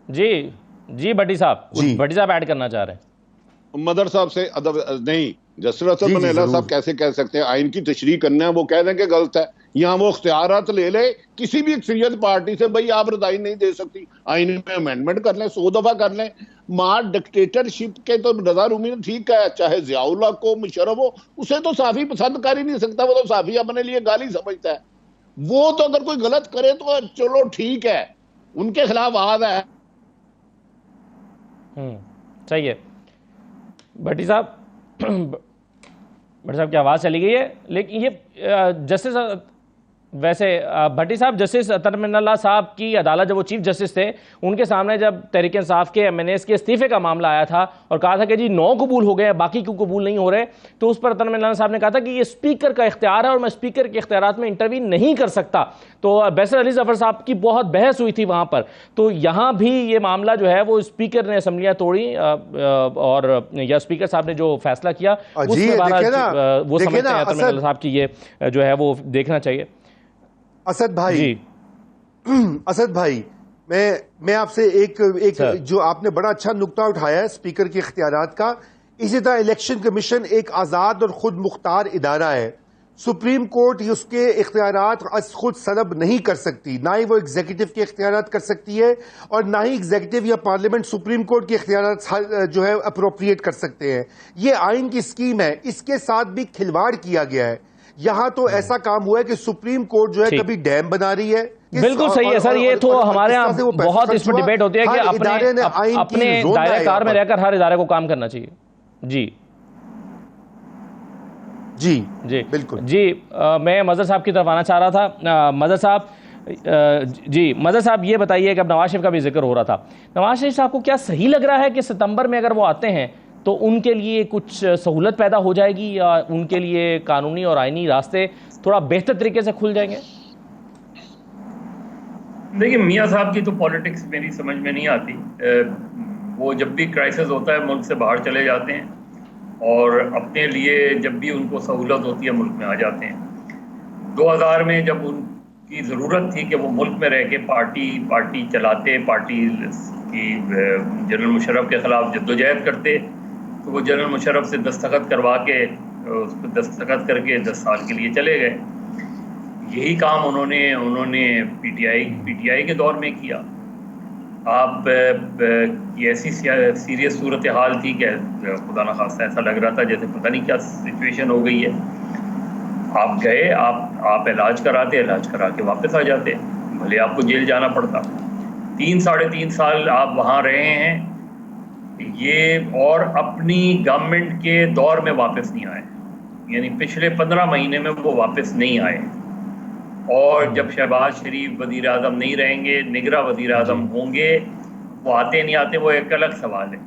Speaker 1: जी भट्टी साहब ऐड करना चाह रहे हैं।
Speaker 3: मदर साहब से अदब नहीं, जस्टिस असद मिनल्ला साहब कैसे कह सकते हैं आइन की तशरीह करना है, वो कह दें कि गलत है। यहाँ वो इख्तियारात ले ले किसी भी अक्सरियत पार्टी से, भाई आप रदाई नहीं दे सकती, आइन में अमेंडमेंट कर लें, 100 दफा कर लें। मां डिक्टेटरशिप के तो रजा रूमी ने ठीक है, चाहे जियाउल हक हो, मुशर्रफ हो, उसे तो साफी पसंद कर ही नहीं सकता, वो तो साफी अपने लिए गाली समझता है। वो तो अगर कोई गलत करे तो चलो ठीक है, उनके खिलाफ आवाज है।
Speaker 1: सही है भट्टी साहब की आवाज चली गई है, लेकिन ये जस्टिस वैसे भट्टी साहब, जस्टिस अतर मिन्नाल्लाह साहब की अदालत, जब वो चीफ जस्टिस थे, उनके सामने जब तहरीक इंसाफ के MNAs के इस्तीफे का मामला आया था और कहा था कि जी 9 कबूल हो गए, बाकी क्यों कबूल नहीं हो रहे, तो उस पर अतर मिन्नाल्लाह साहब ने कहा था कि ये स्पीकर का इख्तियार है और मैं स्पीकर के इख्तियारात में इंटरवीन नहीं कर सकता। तो बैसर अली जफर साहब की बहुत बहस हुई थी वहां पर। तो यहां भी ये मामला जो है वो स्पीकर ने असम्बलियां तोड़ी और या स्पीकर साहब ने जो फैसला किया उसमें वो समझते हैं अतर मिन्नाल्लाह साहब की ये जो है वो देखना चाहिए।
Speaker 4: असद भाई, मैं आपसे एक जो आपने बड़ा अच्छा नुक्ता उठाया है स्पीकर के इख्तियारात का। इसी तरह इलेक्शन कमीशन एक आजाद और खुद मुख्तार इदारा है। सुप्रीम कोर्ट उसके इख्तियारात खुद सलब नहीं कर सकती, ना ही वो एग्जीक्यूटिव के इख्तियारात कर सकती है और ना ही एग्जीक्यूटिव या पार्लियामेंट सुप्रीम कोर्ट के इख्तियारात जो है अप्रोप्रिएट कर सकते हैं। ये आइन की स्कीम है, इसके साथ भी खिलवाड़ किया गया है। यहां तो ऐसा काम हुआ है कि सुप्रीम कोर्ट जो है कभी डैम बना रही है।
Speaker 1: बिल्कुल सही है सर, ये तो हमारे यहाँ बहुत इसमें डिबेट होती है कि अपने दायरे कार में रहकर हर इदारे को काम करना चाहिए। जी
Speaker 4: जी जी बिल्कुल
Speaker 1: जी। मैं मजहर साहब की तरफ आना चाह रहा था। मजहर साहब, जी मजहर साहब, ये बताइए कि अब नवाज शरीफ का भी जिक्र हो रहा था, नवाज शरीफ साहब को क्या सही लग रहा है कि सितंबर में अगर वो आते हैं तो उनके लिए कुछ सहूलत पैदा हो जाएगी या उनके लिए कानूनी और आईनी रास्ते थोड़ा बेहतर तरीके से खुल जाएंगे?
Speaker 2: देखिए, मियाँ साहब की तो पॉलिटिक्स मेरी समझ में नहीं आती। वो जब भी क्राइसिस होता है मुल्क से बाहर चले जाते हैं और अपने लिए जब भी उनको सहूलत होती है मुल्क में आ जाते हैं। 2000 में जब उनकी ज़रूरत थी कि वो मुल्क में रह के पार्टी चलाते, पार्टी की जनरल मुशर्रफ के ख़िलाफ़ जद्दोजहद करते, तो वो जनरल मुशर्रफ से दस्तखत करवा के उसको दस्तखत करके 10 साल के लिए चले गए। यही काम उन्होंने पीटीआई के दौर में किया। आप ऐसी सीरियस सूरत हाल थी कि खुदा न खास्ता ऐसा लग रहा था जैसे पता नहीं क्या सिचुएशन हो गई है। आप गए, आप इलाज कराते, इलाज करा के वापस आ जाते, भले आपको जेल जाना पड़ता। 3-3.5 साल आप वहाँ रहे हैं ये, और अपनी गवर्नमेंट के दौर में वापस नहीं आए, यानी पिछले 15 महीने में वो वापस नहीं आए। और जब शहबाज शरीफ वज़ीर आज़म नहीं रहेंगे, निगरां वज़ीर आज़म होंगे, वो आते नहीं आते वो एक अलग सवाल है।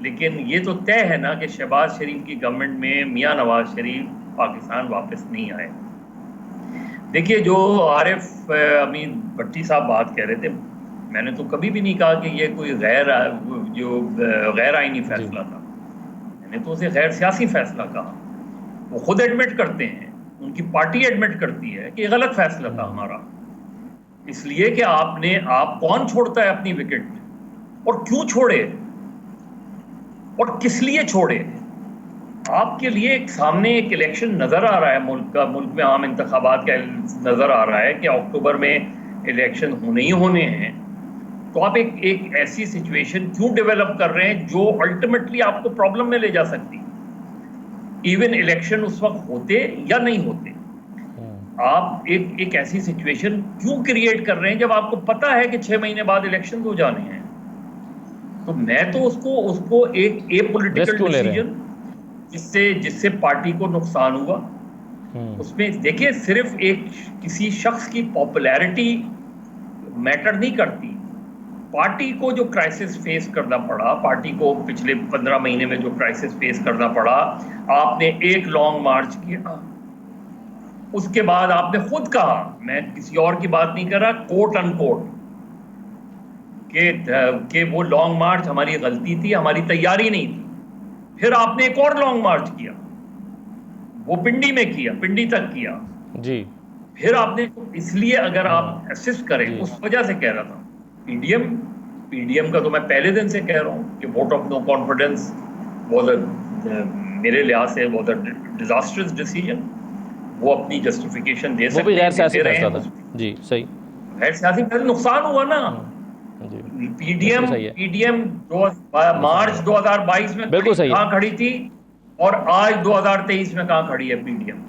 Speaker 2: लेकिन ये तो तय है ना कि शहबाज शरीफ की गवर्नमेंट में मियाँ नवाज शरीफ पाकिस्तान वापस नहीं आए। देखिए, जो आरिफ अमीन भट्टी साहब बात कह रहे थे, मैंने तो कभी भी नहीं कहा कि ये कोई गैर आईनी फैसला था। मैंने तो उसे गैर सियासी फैसला कहा। वो खुद एडमिट करते हैं, उनकी पार्टी एडमिट करती है कि गलत फैसला था हमारा, इसलिए कि आप कौन छोड़ता है अपनी विकेट और क्यों छोड़े और किस लिए छोड़े। आपके लिए एक सामने एक इलेक्शन नजर आ रहा है, मुल्क में आम इंतखाबात का नजर आ रहा है कि अक्टूबर में इलेक्शन होने ही होने हैं। तो आप एक ऐसी सिचुएशन क्यों डेवलप कर रहे हैं जो अल्टीमेटली आपको प्रॉब्लम में ले जा सकती, इवन इलेक्शन उस वक्त होते या नहीं होते। आप एक ऐसी सिचुएशन क्यों क्रिएट कर रहे हैं जब आपको पता है कि 6 महीने बाद इलेक्शन हो जाने हैं। तो मैं तो उसको एक एपॉलिटिकल डिसीजन जिससे पार्टी को नुकसान हुआ, उसमें देखिए सिर्फ किसी शख्स की पॉपुलैरिटी मैटर नहीं करती। पार्टी को जो क्राइसिस फेस करना पड़ा, पार्टी को पिछले 15 महीने में जो क्राइसिस फेस करना पड़ा, आपने एक लॉन्ग मार्च किया, उसके बाद आपने खुद कहा, मैं किसी और की बात नहीं कर रहा, कोट अनकोट, कि वो लॉन्ग मार्च हमारी गलती थी, हमारी तैयारी नहीं थी। फिर आपने एक और लॉन्ग मार्च किया, वो पिंडी में किया, पिंडी तक किया
Speaker 1: जी। फिर
Speaker 2: आपने, इसलिए अगर आप असिस्ट करें, उस वजह से कह रहा था पीडीएम का तो मैं पहले दिन से कह रहा हूं कि वोट ऑफ नो कॉन्फिडेंस मेरे लिहाज से बहुत डिजास्टर्स डिसीजन। वो अपनी जस्टिफिकेशन दे सकते हैं,
Speaker 1: गैर सियासी फैसला था जी, सही,
Speaker 2: गैर सियासी फैसला, नुकसान हुआ ना। पीडीएम मार्च 2022 में कहाँ खड़ी थी और आज 2023 में कहाँ खड़ी है पीडीएम,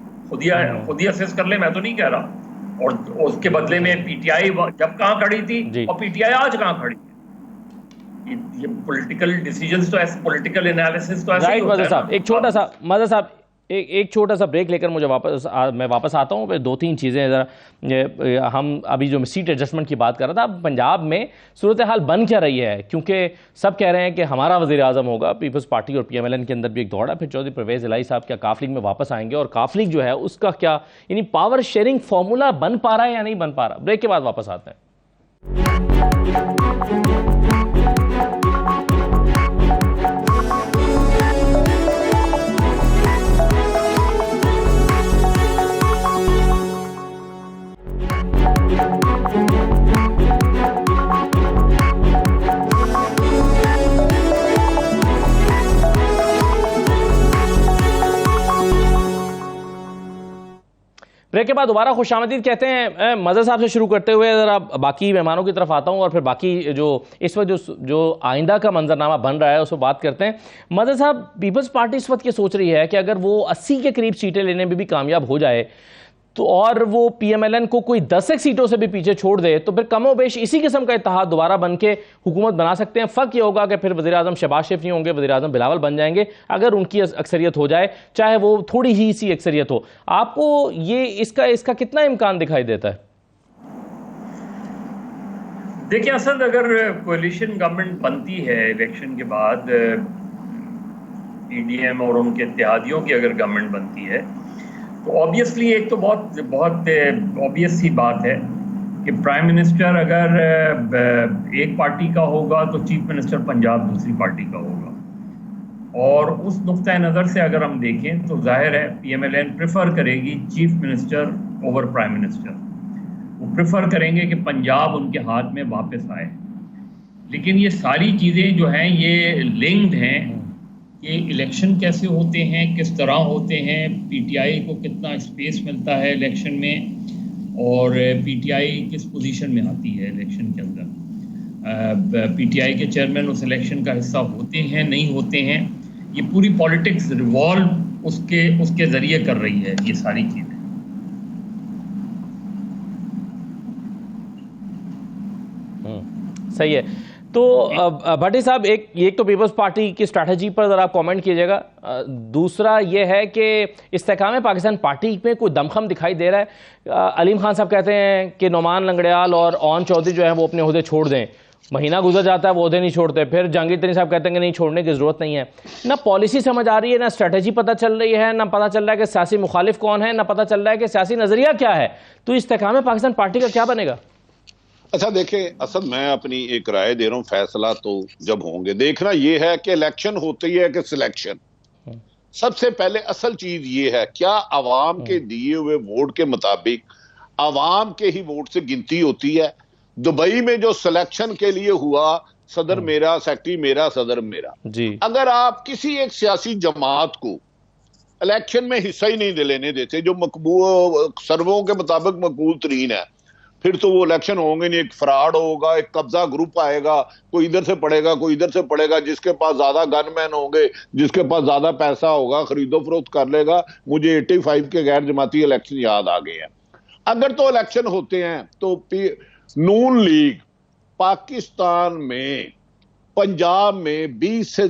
Speaker 2: खुद ही असेस कर ले, मैं तो नहीं कह रहा। और उसके बदले में पीटीआई जब कहाँ खड़ी थी और पीटीआई आज कहाँ खड़ी है। ये पॉलिटिकल डिसीजंस तो ऐसे, पॉलिटिकल एनालिसिस तो ऐसे ही होता है।
Speaker 1: एक छोटा सा, मज़हर साहब एक छोटा सा ब्रेक लेकर मैं वापस आता हूँ। फिर 2-3 चीज़ें ज़रा, हम अभी जो सीट एडजस्टमेंट की बात कर रहा था, पंजाब में सूरत हाल बन क्या रही है? क्योंकि सब कह रहे हैं कि हमारा वज़ीर आज़म होगा, पीपल्स पार्टी और PMLN के अंदर भी एक दौड़ है। फिर चौधरी परवेज़ इलाही साहब क्या काफ लीग में वापस आएंगे, और काफ लीग जो है उसका क्या, यानी पावर शेयरिंग फॉर्मूला बन पा रहा है या नहीं बन पा रहा? ब्रेक के बाद वापस आते हैं। ब्रेक के बाद दोबारा खुशामदीद कहते हैं। मज़हर साहब से शुरू करते हुए ज़रा बाकी मेहमानों की तरफ आता हूँ, और फिर बाकी जो इस वक्त जो आइंदा का मंजरनामा बन रहा है उस पर बात करते हैं। मज़हर साहब, पीपल्स पार्टी इस वक्त ये सोच रही है कि अगर वो 80 के करीब सीटें लेने में भी कामयाब हो जाए तो, और वो PMLN को कोई 10 सीटों से भी पीछे छोड़ दे, तो फिर कमोबेश इसी किस्म का इत्तेहाद दोबारा बन के हुकूमत बना सकते हैं। फ़र्क ये होगा कि फिर वज़ीर आज़म शहबाज शरीफ नहीं होंगे, वज़ीर आज़म बिलावल बन जाएंगे, अगर उनकी अक्सरियत हो जाए, चाहे वो थोड़ी ही सी अक्सरियत हो। आपको ये इसका कितना इम्कान दिखाई देता है?
Speaker 2: देखिए असद, अगर कोalition गवर्नमेंट बनती है इलेक्शन के बाद, PDM और उनके इत्तेहादियों की अगर गवर्नमेंट बनती है, तो ऑब्वियसली एक तो बहुत बहुत ऑब्वियस सी बात है कि प्राइम मिनिस्टर अगर एक पार्टी का होगा तो चीफ मिनिस्टर पंजाब दूसरी पार्टी का होगा। और उस नुक्ता नज़र से अगर हम देखें तो जाहिर है PMLN प्रेफर करेगी chief minister over prime minister. वो प्रेफर करेंगे कि पंजाब उनके हाथ में वापस आए। लेकिन ये सारी चीज़ें जो हैं ये लिंक्ड हैं कि इलेक्शन कैसे होते हैं, किस तरह होते हैं, PTI को कितना स्पेस मिलता है इलेक्शन में, और PTI किस पोजीशन में आती है इलेक्शन के अंदर, PTI के चेयरमैन उस इलेक्शन का हिस्सा होते हैं नहीं होते हैं। ये पूरी पॉलिटिक्स रिवॉल्व उसके ज़रिए कर रही है ये सारी चीज़ें।
Speaker 1: सही है। तो भट्टी साहब, एक तो पीपल्स पार्टी की स्ट्रैटेजी पर ज़रा कमेंट कीजिएगा। दूसरा ये है कि इस्तेहकाम पाकिस्तान पार्टी में कोई दमखम दिखाई दे रहा है। अलीम खान साहब कहते हैं कि नोमान लंगड़ियाल और ओन चौधरी जो है वो अपने ओहदे छोड़ दें। महीना गुजर जाता है, वो ओहदे नहीं छोड़ते। फिर जहांगीर तरीन साहब कहते हैं कि नहीं, छोड़ने की ज़रूरत नहीं है। ना पॉलिसी समझ आ रही है, ना स्ट्रैटेजी पता चल रही है, ना पता चल रहा है कि सियासी मुखालिफ कौन है, ना पता चल रहा है कि सियासी नज़रिया क्या है। तो इस्तेहकाम पाकिस्तान पार्टी का क्या बनेगा?
Speaker 3: अच्छा देखिए असद, मैं अपनी एक राय दे रहा हूं, फैसला तो जब होंगे। देखना यह है कि इलेक्शन होती है कि सिलेक्शन। सबसे पहले असल चीज ये है, क्या आवाम के दिए हुए वोट के मुताबिक आवाम के ही वोट से गिनती होती है? दुबई में जो सिलेक्शन के लिए हुआ, सदर मेरा, सेक्रेटरी मेरा, सदर मेरा जी। अगर आप किसी एक सियासी जमात को इलेक्शन में हिस्सा ही नहीं लेने देते, जो मकबूल सर्वों के मुताबिक मकबूल तरीन है, फिर तो वो इलेक्शन होंगे नहीं। एक फ्रॉड होगा, एक कब्जा ग्रुप आएगा, कोई इधर से पड़ेगा, कोई इधर से पड़ेगा, जिसके पास ज्यादा गनमैन होंगे, जिसके पास ज्यादा पैसा होगा, खरीदो फरोख्त कर लेगा। मुझे 85 के गैर जमाती इलेक्शन याद आ गए हैं। अगर तो इलेक्शन होते हैं तो नून लीग पाकिस्तान में पंजाब में 20 से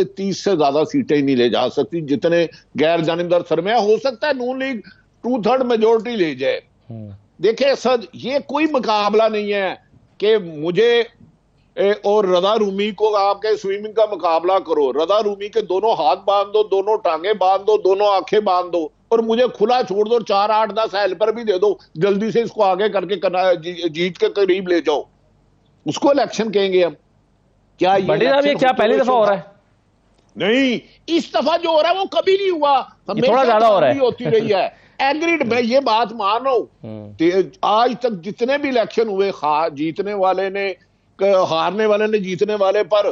Speaker 3: 30 से ज्यादा सीटें नहीं ले जा सकती, जितने गैर जानिबदार सरमाया हो सकता है नून लीग 2/3 मेजोरिटी ले जाए। देखिए सर, ये कोई मुकाबला नहीं है कि मुझे और रजा रूमी को आपके स्विमिंग का मुकाबला करो। रजा रूमी के दोनों हाथ बांध दो, दोनों टांगे बांध दो, दोनों आंखें बांध दो, और मुझे खुला छोड़ दो। 4, 8, 10 हेल्पर भी दे दो, जल्दी से इसको आगे करके जीत के करीब ले जाओ। उसको इलेक्शन कहेंगे हम? क्या ये
Speaker 1: क्या पहली दफा हो रहा है?
Speaker 3: नहीं, इस दफा जो हो रहा है वो कभी नहीं हुआ,
Speaker 1: थोड़ा ज्यादा हो रहा है,
Speaker 3: होती रही है। एग्रीड, मैं ये बात मान रहा हूं। आज तक जितने भी इलेक्शन हुए, जीतने वाले ने, हारने वाले ने जीतने वाले पर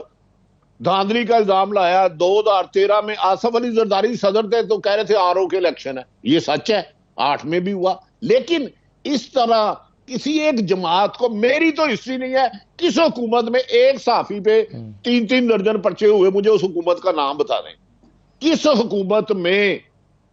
Speaker 3: धांधली का इल्जाम लाया। 2013 में आसफ अली जरदारी सदर थे तो कह रहे थे RO के इलेक्शन है। ये सच है, 8 में भी हुआ। लेकिन इस तरह किसी एक जमात को, मेरी तो हिस्ट्री नहीं है, किस हुकूमत में एक साफी पे 3-3 दर्जन पर्चे हुए, मुझे उस हुकूमत का नाम बता दें। किस हुकूमत में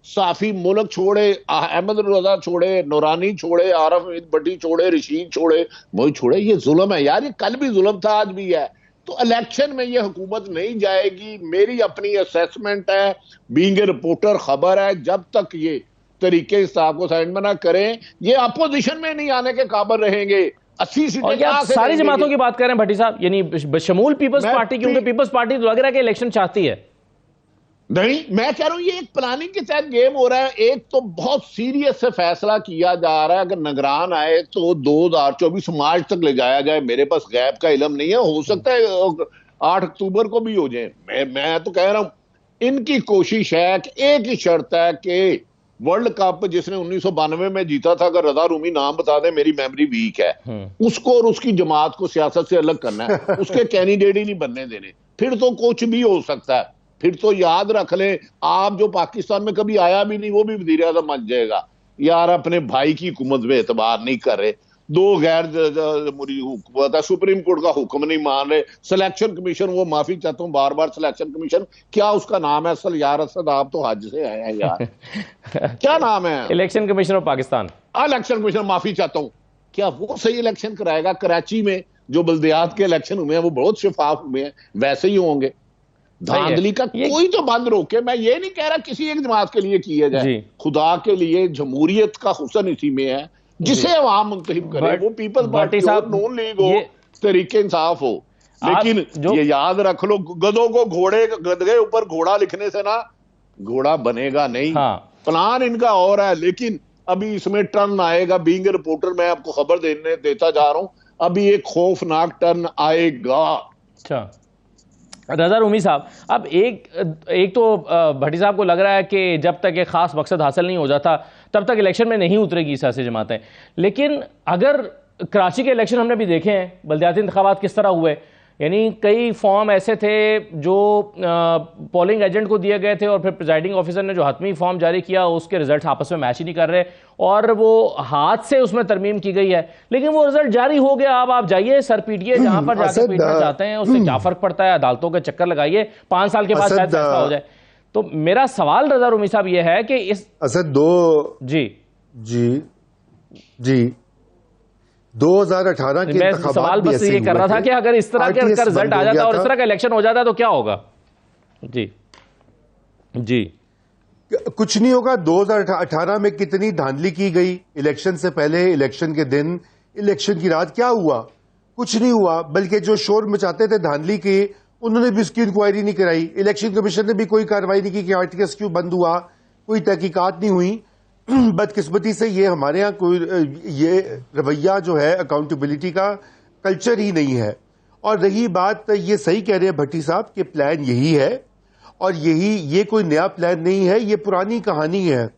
Speaker 3: साफी मुल्क छोड़े, अहमद रजा छोड़े, नूरानी छोड़े, आरफ भट्टी छोड़े, रशीद छोड़े, मोई छोड़े? ये जुल्म है यार, ये कल भी जुल्म था, आज भी है। तो इलेक्शन में ये हुकूमत नहीं जाएगी। मेरी अपनी असेसमेंट है, बीइंग ए रिपोर्टर खबर है, जब तक ये तरीके इंसाफ को साइड में ना करें, ये अपोजिशन में नहीं आने के काबिल रहेंगे। 80 सीटें
Speaker 1: और क्या सारी जमातों की बात करें भट्टी साहब, यानी बशमूल पीपल्स पार्टी, क्योंकि पीपल्स पार्टी तो लग रहा है कि इलेक्शन चाहती है।
Speaker 3: नहीं, मैं कह रहा हूं ये एक प्लानिंग के तहत गेम हो रहा है। एक तो बहुत सीरियस से फैसला किया जा रहा है, अगर निगरान आए तो 2024 मार्च तक ले जाया जाए। मेरे पास गैप का इल्म नहीं है, हो सकता है 8 अक्टूबर को भी हो जाए। मैं तो कह रहा हूं इनकी कोशिश है कि एक ही शर्त है कि वर्ल्ड कप जिसने 1992 में जीता था, अगर रजा रूमी नाम बता दें, मेरी मेमोरी वीक है, उसको और उसकी जमात को सियासत से अलग करना है। उसके कैंडिडेट ही नहीं बनने देने, फिर तो कुछ भी हो सकता है। फिर तो याद रख ले, आप जो पाकिस्तान में कभी आया भी नहीं वो भी वजीर आज़म बन जाएगा। यार अपने भाई की हुकूमत में एतबार नहीं कर रहे, 2 गैर जमहूरी हुकूमत है, सुप्रीम कोर्ट का हुक्म नहीं मान रहे, सिलेक्शन कमीशन, वो माफी चाहता हूँ बार बार, सिलेक्शन कमीशन क्या उसका नाम है असल? यार असद आप तो हज से आए हैं यार क्या नाम है?
Speaker 1: Election commission of Pakistan.
Speaker 3: Election commission, माफी चाहता हूँ, क्या वो सही इलेक्शन कराएगा? कराची में जो बल्दियात के इलेक्शन हुए हैं वो बहुत शफाफ हुए हैं, वैसे ही होंगे। धांधली का कोई तो बंद रोके। मैं ये नहीं कह रहा किसी एक जमात के लिए किया जाए, खुदा के लिए जमहूरियत का हुस्न इसी में है, जिसे अवाम मुंतखब करे, वो पीपल्स पार्टी हो, नून लीग हो, तरीके इंसाफ हो। लेकिन ये याद रख लो, गधों को गधे ऊपर घोड़ा लिखने से ना घोड़ा बनेगा नहीं। प्लान इनका और है, लेकिन अभी इसमें टर्न आएगा। बीइंग ए रिपोर्टर मैं आपको खबर देता जा रहा हूं, अभी एक खौफनाक टर्न आएगा।
Speaker 1: अच्छा रजा रूमी साहब, अब एक तो भट्टी साहब को लग रहा है कि जब तक एक खास मकसद हासिल नहीं हो जाता तब तक इलेक्शन में नहीं उतरेगी सियासी जमातें। लेकिन अगर कराची के इलेक्शन हमने भी देखे हैं, बल्दियाती इंतखाबात किस तरह हुए, यानी कई फॉर्म ऐसे थे जो पोलिंग एजेंट को दिए गए थे और फिर प्रिजाइडिंग ऑफिसर ने जो हतमी फॉर्म जारी किया उसके रिजल्ट आपस में मैच ही नहीं कर रहे और वो हाथ से उसमें तरमीम की गई है, लेकिन वो रिजल्ट जारी हो गया। अब आप जाइए सर पीटिए जहां पर जाकर पीटना चाहते हैं, उससे क्या फर्क पड़ता है? अदालतों के चक्कर लगाइए, 5 साल के बाद शायद फैसला हो जाए। तो मेरा सवाल रजा रूमी साहब ये है कि इस जी
Speaker 4: 2018 के
Speaker 1: सवाल बस ये कर रहा था कि अगर इस तरह का रिजल्ट आ जाता और इस तरह का इलेक्शन हो जाता तो क्या होगा? जी
Speaker 4: कुछ नहीं होगा। 2018 में कितनी धांधली की गई, इलेक्शन से पहले, इलेक्शन के दिन, इलेक्शन की रात, क्या हुआ? कुछ नहीं हुआ। बल्कि जो शोर मचाते थे धांधली की, उन्होंने भी उसकी इंक्वायरी नहीं कराई। इलेक्शन कमीशन ने भी कोई कार्रवाई नहीं की कि आरटीएस क्यों बंद हुआ, कोई तहकीकात नहीं हुई। बदकिस्मती से ये हमारे यहाँ कोई ये रवैया जो है अकाउंटेबिलिटी का कल्चर ही नहीं है। और रही बात, ये सही कह रहे हैं भट्टी साहब कि प्लान यही है और ये कोई नया प्लान नहीं है, ये पुरानी कहानी है।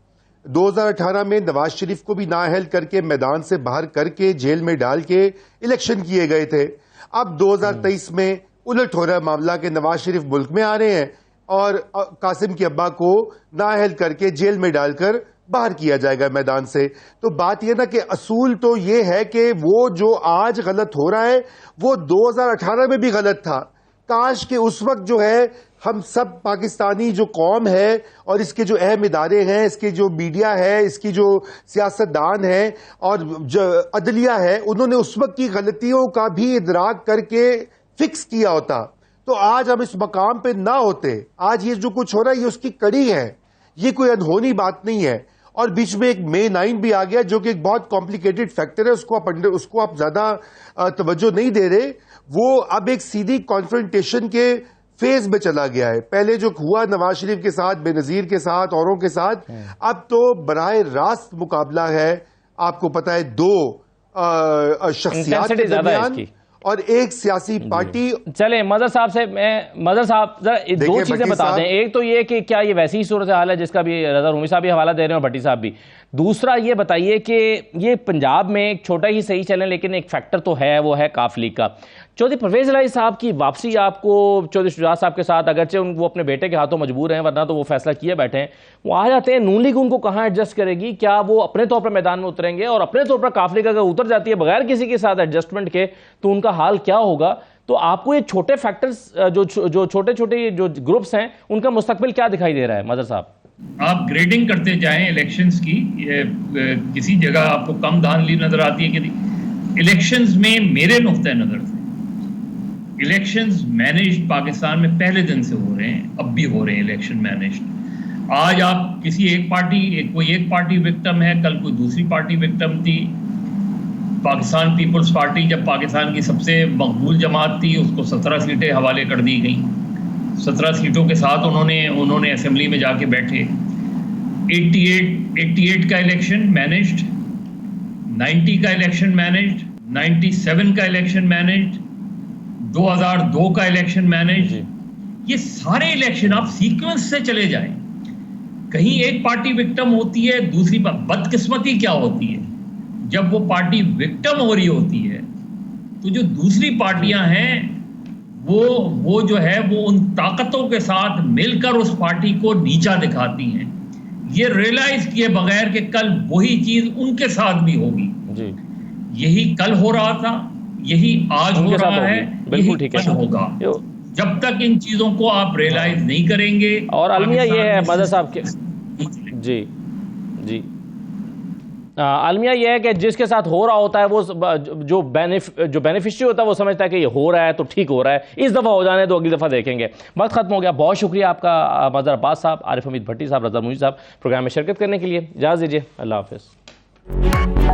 Speaker 4: 2018 में नवाज शरीफ को भी नाअहल करके मैदान से बाहर करके जेल में डाल के इलेक्शन किए गए थे। अब 2023 में उलट हो रहा है मामला कि नवाज शरीफ मुल्क में आ रहे हैं और कासिम के अब्बा को नाअहल करके जेल में डालकर बाहर किया जाएगा मैदान से। तो बात यह ना कि असूल तो ये है कि वो जो आज गलत हो रहा है वो 2018 में भी गलत था। काश कि उस वक्त जो है हम सब पाकिस्तानी जो कौम है और इसके जो अहम इदारे हैं, इसके जो मीडिया है, इसकी जो सियासतदान है और जो अदलिया है, उन्होंने उस वक्त की गलतियों का भी इदराक करके फिक्स किया होता तो आज हम इस मकाम पे ना होते। आज ये जो कुछ हो रहा है ये उसकी कड़ी है, ये कोई अनहोनी बात नहीं है। और बीच में एक May 9 भी आ गया जो कि एक बहुत कॉम्प्लिकेटेड फैक्टर है, उसको आप ज्यादा तवज्जो नहीं दे रहे। वो अब एक सीधी कॉन्फ्रंटेशन के फेज में चला गया है। पहले जो हुआ नवाज शरीफ के साथ, बेनजीर के साथ, औरों के साथ, अब तो बराह रास्त मुकाबला है। आपको पता है 2 शख्सियात के दरमियान और एक सियासी पार्टी।
Speaker 1: चले मदर साहब जरा 2 चीजें बता दें। एक तो ये कि क्या ये वैसी ही सूरत हाल है जिसका भी रजा रूमी साहब भी हवाला दे रहे हैं और भट्टी साहब भी। दूसरा ये बताइए कि ये पंजाब में एक छोटा ही सही चले लेकिन एक फैक्टर तो है, वो है काफ लीग का। चौधरी परवेज इलाही साहब की वापसी आपको चौधरी शुजात साहब के साथ, अगरचे वो अपने बेटे के हाथों मजबूर हैं वरना तो वो फैसला किए बैठे हैं, वो आ जाते हैं, नून लीग उनको कहाँ एडजस्ट करेगी? क्या वो अपने तौर पर मैदान में उतरेंगे? और अपने तौर पर काफ लीग अगर उतर जाती है बगैर किसी के साथ एडजस्टमेंट के तो उनका हाल क्या होगा? तो आपको ये छोटे फैक्टर्स जो छोटे छोटे जो ग्रुप्स हैं उनका मुस्तकबिल क्या दिखाई दे रहा है मदर साहब?
Speaker 2: आप ग्रेडिंग करते जाएं इलेक्शंस की, किसी जगह आपको कम धांधली नजर आती है कि इलेक्शंस में मेरे नुक्ते नजर से इलेक्शंस मैनेज्ड पाकिस्तान में पहले दिन से हो रहे हैं, अब भी हो रहे हैं इलेक्शन मैनेज्ड। आज आप किसी कोई एक पार्टी विक्टिम है, कल कोई दूसरी पार्टी विक्टिम थी। पाकिस्तान पीपल्स पार्टी जब पाकिस्तान की सबसे मकबूल जमात थी, उसको 17 सीटें हवाले कर दी गई। 17 सीटों के साथ उन्होंने असेंबली में जाके बैठे। 88 का इलेक्शन मैनेज्ड, 90 का इलेक्शन मैनेज्ड, 97 का इलेक्शन मैनेज्ड, 2002 का इलेक्शन मैनेज्ड। ये सारे इलेक्शन आप सीक्वेंस से चले जाएं, कहीं एक पार्टी विक्टिम होती है, दूसरी बदकिस्मती क्या होती है, जब वो पार्टी विक्टिम हो रही होती है तो जो दूसरी पार्टियां हैं वो जो है वो उन ताकतों के साथ मिलकर उस पार्टी को नीचा दिखाती हैं, ये रियलाइज किए बगैर कि कल वही चीज उनके साथ भी होगी जी। यही कल हो रहा था, यही आज हो रहा है,
Speaker 1: बिल्कुल ठीक है,
Speaker 2: होगा। जब तक इन चीजों को आप रियलाइज नहीं करेंगे।
Speaker 1: और अलमिया ये है मदर साहब के जी जी अलमिया यह है कि जिसके साथ हो रहा होता है वो जो बेनिफिशियरी होता है वो समझता है कि ये हो रहा है तो ठीक हो रहा है, इस दफ़ा हो जाने तो अगली दफ़ा देखेंगे। वक्त खत्म हो गया। बहुत शुक्रिया आपका मदर अब्बास साहब, आरिफ हमीद भट्टी साहब, रज़ा मुनीर साहब प्रोग्राम में शिरकत करने के लिए। इजाज़त दीजिए, अल्लाह हाफ़िज़।